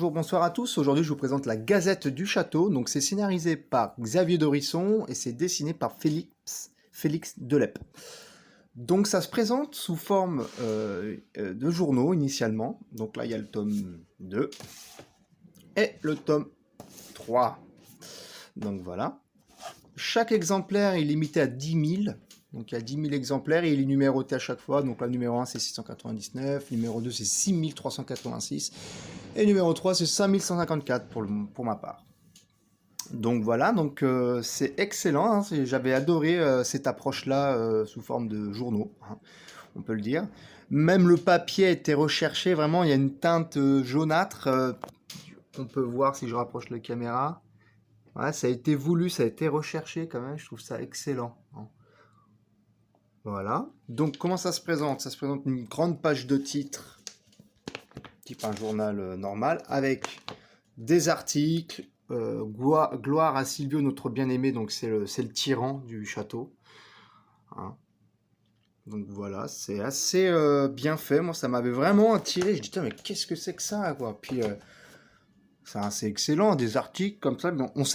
Bonjour, bonsoir à tous. Aujourd'hui, je vous présente la Gazette du Château. Donc, c'est scénarisé par Xavier Dorisson et c'est dessiné par Félix Delep. Donc, ça se présente sous forme de journaux initialement. Donc là, il y a le tome 2 et le tome 3. Donc voilà. Chaque exemplaire est limité à 10 000. Donc il y a 10 000 exemplaires et il est numéroté à chaque fois. Donc le numéro 1 c'est 699, numéro 2 c'est 6386 et numéro 3 c'est 5154 pour ma part. Donc voilà, donc c'est excellent, hein, j'avais adoré cette approche-là sous forme de journaux, hein, on peut le dire. Même le papier a été recherché, vraiment il y a une teinte jaunâtre, on peut voir si je rapproche la caméra. Ouais, ça a été voulu, ça a été recherché quand même, je trouve ça excellent. Hein. Voilà. Donc, comment ça se présente? Ça se présente une grande page de titre, type un journal normal, avec des articles. Gloire à Silvio, notre bien-aimé, donc c'est le tyran du château. Hein. Donc voilà, c'est assez bien fait. Moi, ça m'avait vraiment attiré. Je dis, mais qu'est-ce que c'est que ça, quoi? Puis, c'est excellent, des articles comme ça. Mais on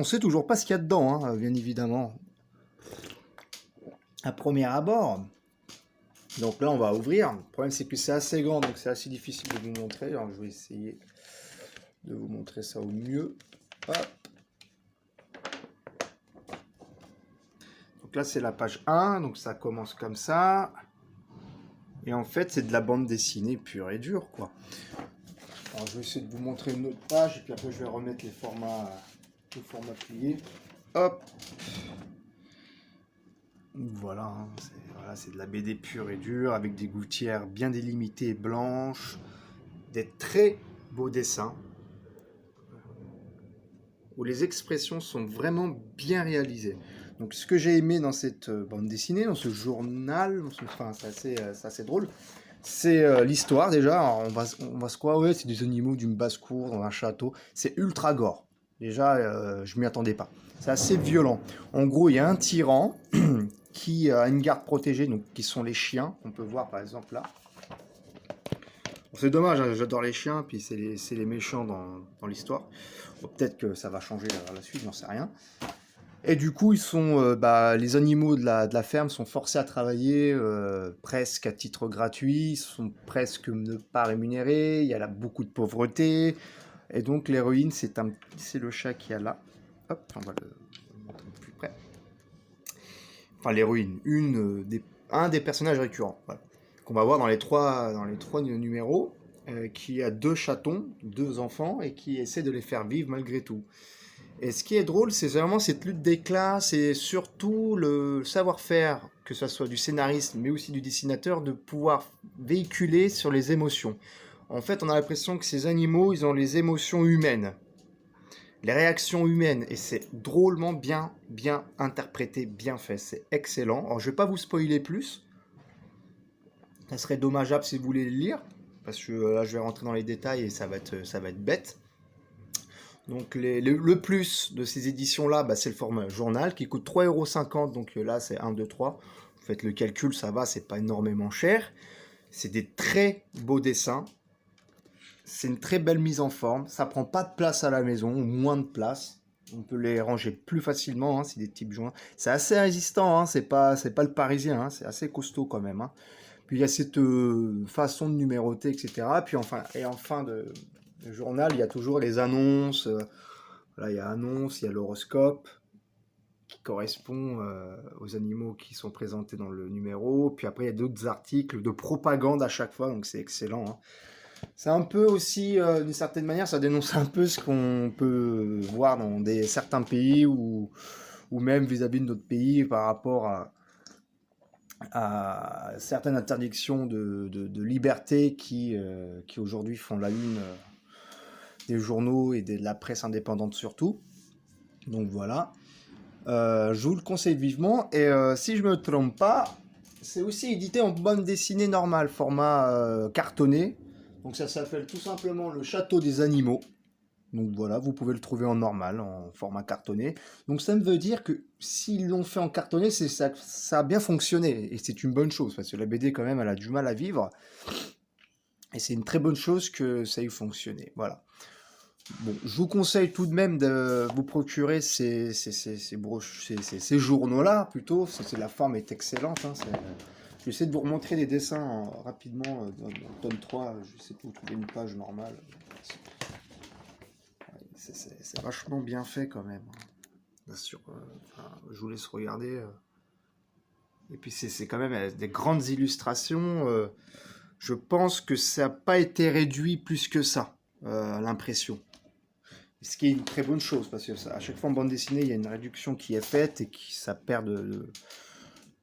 sait toujours pas ce qu'il y a dedans, hein, bien évidemment. À premier abord. Donc là, on va ouvrir. Le problème, c'est que c'est assez grand, donc c'est assez difficile de vous montrer. Alors, je vais essayer de vous montrer ça au mieux. Hop. Donc là, c'est la page 1. Donc ça commence comme ça. Et en fait, c'est de la bande dessinée pure et dure, quoi. Alors, je vais essayer de vous montrer une autre page. Et puis après, je vais remettre les formats pliés. Hop. Voilà, hein, c'est de la BD pure et dure, avec des gouttières bien délimitées et blanches, des très beaux dessins, où les expressions sont vraiment bien réalisées. Donc ce que j'ai aimé dans cette bande dessinée, dans ce journal, enfin, c'est assez drôle, c'est l'histoire déjà. Alors, on va se croire, ouais, c'est des animaux d'une basse-cour, dans un château, c'est ultra gore. Déjà, je m'y attendais pas. C'est assez violent. En gros, il y a un tyran qui a une garde protégée, donc qui sont les chiens. On peut voir par exemple là. Bon, c'est dommage, hein, j'adore les chiens, puis c'est les méchants dans l'histoire. Bon, peut-être que ça va changer à la suite, j'en sais rien. Et du coup, les animaux de la ferme sont forcés à travailler presque à titre gratuit, sont presque ne pas rémunérés, il y a là beaucoup de pauvreté. Et donc l'héroïne, c'est le chat qui est là. Hop, on va le montrer plus près. Enfin l'héroïne, un des personnages récurrents, voilà, qu'on va voir dans les trois numéros, qui a 2 chatons, 2 enfants, et qui essaie de les faire vivre malgré tout. Et ce qui est drôle, c'est vraiment cette lutte des classes, et surtout le savoir-faire, que ce soit du scénariste, mais aussi du dessinateur, de pouvoir véhiculer sur les émotions. En fait, on a l'impression que ces animaux, ils ont les émotions humaines. Les réactions humaines, et c'est drôlement bien interprété, bien fait, c'est excellent. Alors je vais pas vous spoiler plus, ça serait dommageable si vous voulez le lire, parce que là je vais rentrer dans les détails et ça va être bête. Donc le plus de ces éditions-là, c'est le format journal qui coûte 3,50 €, donc là c'est 1, 2, 3. Vous faites le calcul, ça va, c'est pas énormément cher. C'est des très beaux dessins. C'est une très belle mise en forme, ça prend pas de place à la maison, ou moins de place. On peut les ranger plus facilement, hein, c'est des types joints. C'est assez résistant, hein, c'est pas le parisien, hein, c'est assez costaud quand même. Hein. Puis il y a cette façon de numéroter, etc. Puis en fin de journal, il y a toujours les annonces. Voilà, il y a annonce, il y a l'horoscope qui correspond aux animaux qui sont présentés dans le numéro. Puis après, il y a d'autres articles de propagande à chaque fois, donc c'est excellent. Hein. C'est un peu aussi, d'une certaine manière, ça dénonce un peu ce qu'on peut voir dans certains pays ou même vis-à-vis de notre pays par rapport à certaines interdictions de liberté qui aujourd'hui font la une des journaux et de la presse indépendante surtout. Donc voilà. Je vous le conseille vivement. Et si je me trompe pas, c'est aussi édité en bande dessinée normale, format cartonné. Donc ça s'appelle tout simplement Le Château des Animaux. Donc voilà, vous pouvez le trouver en normal, en format cartonné. Donc ça me veut dire que s'ils l'ont fait en cartonné, ça a bien fonctionné. Et c'est une bonne chose, parce que la BD quand même, elle a du mal à vivre. Et c'est une très bonne chose que ça ait fonctionné. Voilà. Bon, je vous conseille tout de même de vous procurer ces journaux-là, plutôt. La forme est excellente. Hein, j'essaie de vous remontrer des dessins rapidement dans le tome 3. J'essaie de vous trouver une page normale. C'est vachement bien fait quand même. Bien sûr, je vous laisse regarder. Et puis c'est quand même des grandes illustrations. Je pense que ça n'a pas été réduit plus que ça, à l'impression. Ce qui est une très bonne chose, parce que à chaque fois en bande dessinée, il y a une réduction qui est faite et ça perd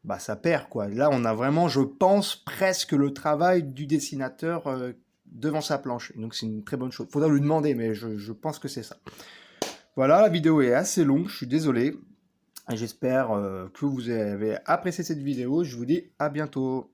bah, ça perd, quoi. Là, on a vraiment, je pense, presque le travail du dessinateur devant sa planche. Et donc c'est une très bonne chose. Faudra lui demander, mais je pense que c'est ça. Voilà, la vidéo est assez longue, je suis désolé. J'espère que vous avez apprécié cette vidéo. Je vous dis à bientôt.